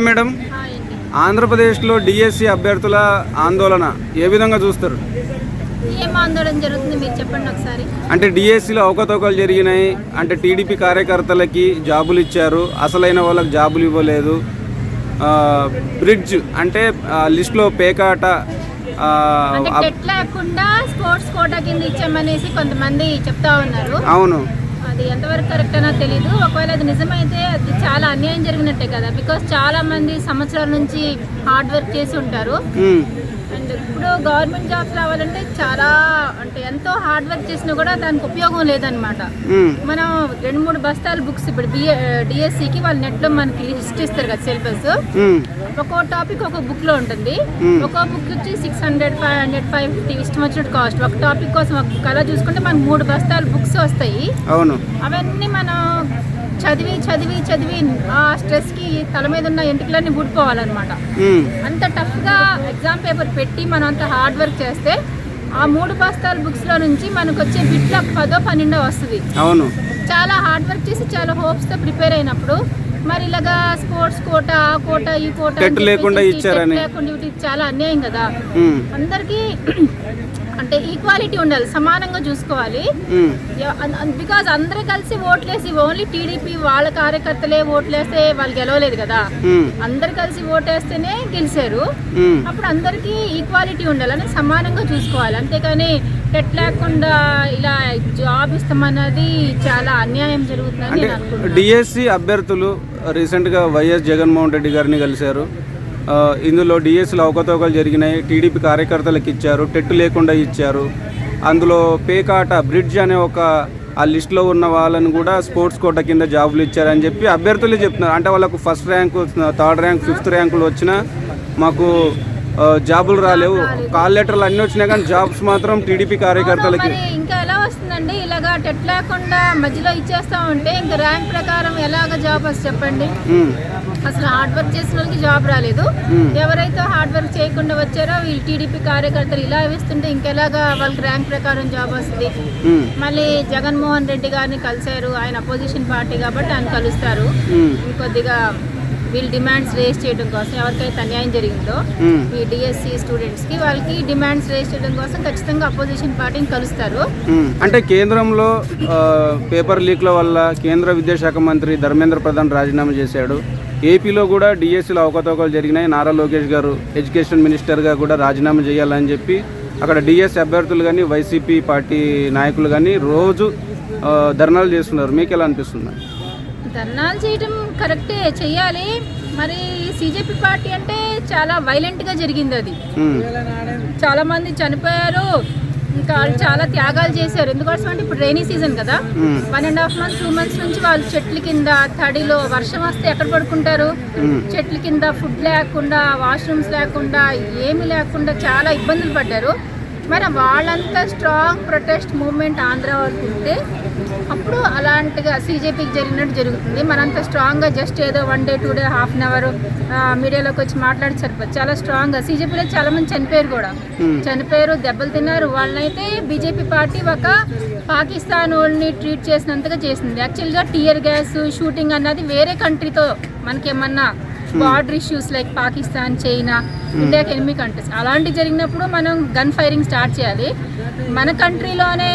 Madam, ఆంధ్రప్రదేశ్లో DSC అభ్యర్థుల ఆందోళన ఏ విధంగా చూస్తారు? ఏం ఆందోళన జరుగుతుంది మీరు చెప్పండి ఒకసారి. అంటే డిఎస్సిలో అవకతవకలు జరిగినాయి, అంటే టీడీపీ కార్యకర్తలకి జాబులు ఇచ్చారు, అసలైన వాళ్ళకి జాబులు ఇవ్వలేదు, బ్రిడ్జ్ అంటే లిస్టులో పేకాట లేకుండా స్పోర్ట్స్ కోటా కింద ఇచ్చామనేసి కొంతమంది చెప్తా ఉన్నారు. అవును, అది ఎంతవరకు కరెక్ట్ అనో తెలీదు. ఒకవేళ అది నిజమైతే అది చాలా అన్యాయం జరిగినట్టే కదా, బికాస్ చాలా మంది సంవత్సరాల నుంచి హార్డ్ వర్క్ చేసి ఉంటారు. అండ్ ఇప్పుడు గవర్నమెంట్ జాబ్స్ రావాలంటే చాలా అంటే ఎంతో హార్డ్ వర్క్ చేసినా కూడా దానికి ఉపయోగం లేదనమాట. మనం 2-3 బస్తాలు బుక్స్ ఇప్పుడు డిఎస్సికి వాళ్ళు నెట్లో మనకి లిస్ట్ ఇస్తారు కదా, సిలబస్ ఒక్కో టాపిక్ ఒక బుక్ లో ఉంటుంది. ఒక్కో బుక్ వచ్చి 600, 500, 550 ఇష్టం వచ్చినట్టు కాస్ట్. ఒక టాపిక్ కోసం ఒక బుక్ అలా చూసుకుంటే మనకు 3 బస్తాలు బుక్స్ వస్తాయి. అవును, అవన్నీ మనం చదివి చదివి చదివి ఆ స్ట్రెస్ కి తల మీద ఉన్న ఎంటికలన్నీ ఊడిపోవాలన్నమాట. అంత టఫ్ గా ఎగ్జామ్ పేపర్ పెట్టి మనం అంత హార్డ్ వర్క్ చేస్తే ఆ 3 బస్తాల బుక్స్ లో నుంచి మనకు వచ్చే బిట్లో 10-12 వస్తుంది. అవును, చాలా హార్డ్ వర్క్ చేసి చాలా హోప్స్ తో ప్రిపేర్ అయినప్పుడు మరి ఇలాగా స్పోర్ట్స్ కోటా ఆ కోటా ఈ కోటా లేకుండా ఇచ్చారని చాలా అన్యాయం కదా. అందరికి అంటే ఈక్వాలిటీ ఉండాలి, సమానంగా చూసుకోవాలి. బికాజ్ అందరూ కలిసి ఓట్లేసి ఓన్లీ టీడీపీ వాళ్ళ కార్యకర్తలే ఓట్లేస్తే వాళ్ళు గెలవలేదు కదా, అందరు కలిసి ఓటేస్తేనే గెలిచారు. అప్పుడు అందరికి ఈక్వాలిటీ ఉండాలని సమానంగా చూసుకోవాలి. అంతేకాని టెట్ లేకుండా ఇలా జాబ్ ఇస్తామన్నది చాలా అన్యాయం జరుగుతుందని నేను అనుకుంటున్నాను. డిఎస్సి అభ్యర్థులు రీసెంట్గా వైఎస్ జగన్మోహన్ రెడ్డి గారిని కలిశారు. ఇందులో డిఎస్సిలో అవకతవకలు జరిగినాయి, టీడీపీ కార్యకర్తలకు ఇచ్చారు, టెట్ లేకుండా ఇచ్చారు, అందులో పేకాట బ్రిడ్జ్ అనే ఒక ఆ లిస్టులో ఉన్న వాళ్ళని కూడా స్పోర్ట్స్ కోటా కింద జాబులు ఇచ్చారని చెప్పి అభ్యర్థులు చెప్తున్నారు. అంటే వాళ్ళకు first rank, 3rd rank, 5th ర్యాంకులు వచ్చినా మాకు జాబులు రాలేవు, కాల్ లెటర్లు అన్నీ వచ్చినాయి కానీ జాబ్స్ మాత్రం టీడీపీ కార్యకర్తలకి. ఇంకా ఎలా వస్తుందండి ఇలాగా టెట్ లేకుండా మధ్యలో ఇచ్చేస్తా ఉంటే ఇంకా ర్యాంక్ ప్రకారం ఎలాగ జాబ్ వస్తుంది చెప్పండి? అసలు హార్డ్ వర్క్ చేసిన వాళ్ళకి జాబ్ రాలేదు, ఎవరైతే హార్డ్ వర్క్ చేయకుండా వచ్చారో వీళ్ళు టీడీపీ కార్యకర్తలు ఇలా ఇస్తుంటే ఇంకెలాగా వాళ్ళకి ర్యాంక్ ప్రకారం జాబ్ వస్తుంది? మళ్ళీ జగన్మోహన్ రెడ్డి గారిని కలిశారు, ఆయన అపోజిషన్ పార్టీ కాబట్టి ఆయన కలుస్తారు. ఇంకొద్దిగా వీళ్ళు డిమాండ్స్ రేస్ చేయడం కోసం, ఎవరికైతే అన్యాయం జరిగిందో ఈ డిఎస్సి స్టూడెంట్స్ కి వాళ్ళకి డిమాండ్స్ రేస్ చేయడం కోసం ఖచ్చితంగా అపోజిషన్ పార్టీని కలుస్తారు. అంటే కేంద్రంలో పేపర్ లీక్ల వల్ల కేంద్ర విద్యాశాఖ మంత్రి ధర్మేంద్ర ప్రధాన్ రాజీనామా చేశాడు. ఏపీలో కూడా డిఎస్సిలో అవకతవకలు జరిగినాయి, నారా లోకేష్ గారు ఎడ్యుకేషన్ మినిస్టర్గా కూడా రాజీనామా చేయాలని చెప్పి అక్కడ డిఎస్సి అభ్యర్థులు కానీ వైసీపీ పార్టీ నాయకులు కానీ రోజు ధర్నాలు చేస్తున్నారు. మీకు ఎలా అనిపిస్తుంది? ధర్నాలు చేయడం కరెక్టే, చెయ్యాలి. మరి సిజేపీ పార్టీ అంటే చాలా వైలెంట్గా జరిగింది, అది చాలా మంది చనిపోయారు, ఇంకా వాళ్ళు చాలా త్యాగాలు చేశారు. ఎందుకోసం అంటే ఇప్పుడు రైనీ సీజన్ కదా, 1.5 months 2 months నుంచి వాళ్ళు చెట్ల కింద తడిలో, వర్షం వస్తే ఎక్కడ పడుకుంటారు? చెట్ల కింద, ఫుడ్ లేకుండా, వాష్రూమ్స్ లేకుండా, ఏమీ లేకుండా చాలా ఇబ్బందులు పడ్డారు. మరి వాళ్ళంతా స్ట్రాంగ్ ప్రొటెస్ట్ మూవ్మెంట్ ఆంధ్ర వరకు ఉంటే అప్పుడు అలాంటిగా సిజేపీకి జరిగినట్టు జరుగుతుంది. మనంతా స్ట్రాంగ్గా జస్ట్ ఏదో 1 day 2 day ½ hour మీడియాలోకి వచ్చి మాట్లాడి సరిపోదు. చాలా స్ట్రాంగ్గా సిజేపీలో చాలా మంది చనిపోయారు కూడా, చనిపోయారు, దెబ్బలు తిన్నారు. వాళ్ళనైతే బీజేపీ పార్టీ ఒక పాకిస్తాన్ వాళ్ళని ట్రీట్ చేసినంతగా చేసింది. యాక్చువల్గా టియర్ గ్యాస్ షూటింగ్ అన్నది వేరే కంట్రీతో మనకేమన్నా border issues like Pakistan, China, ఇండియాకి ఎనిమి కంట్రీస్ అలాంటివి జరిగినప్పుడు మనం గన్ ఫైరింగ్ స్టార్ట్ చేయాలి. మన కంట్రీలోనే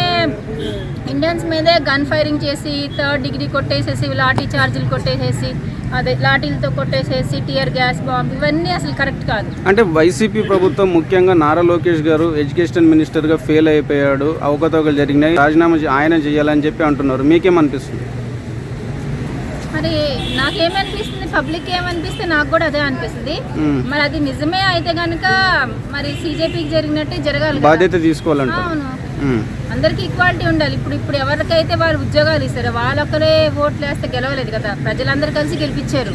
ఇండియన్స్ మీదే గన్ ఫైరింగ్ చేసి 3rd degree కొట్టేసేసి, లాఠీ చార్జీలు కొట్టేసేసి, అదే లాఠీలతో కొట్టేసేసి, టియర్ గ్యాస్ బాంబ్, ఇవన్నీ అసలు కరెక్ట్ కాదు. అంటే వైసీపీ ప్రభుత్వం ముఖ్యంగా నారా లోకేష్ గారు ఎడ్యుకేషన్ మినిస్టర్గా ఫెయిల్ అయిపోయాడు, అవకతవకలు జరిగినాయి, రాజీనామా ఆయన చేయాలని చెప్పి అంటున్నారు. మీకేమనిపిస్తుంది? మరి నాకేమనిపిస్తుంది, పబ్లిక్ ఏమనిపిస్తే నాకు కూడా అదే అనిపిస్తుంది. మరి అది నిజమే అయితే కనుక మరి సిజేపీకి జరిగినట్టే జరగాలి, బాధ్యత తీసుకోవాలంట. అవును, అందరికి ఈక్వాలిటీ ఉండాలి. ఇప్పుడు ఎవరికైతే వారు ఉద్యోగాలు ఇస్తారో వాళ్ళొక్కరే ఓట్లు వేస్తే గెలవలేదు కదా, ప్రజలందరూ కలిసి గెలిపించారు.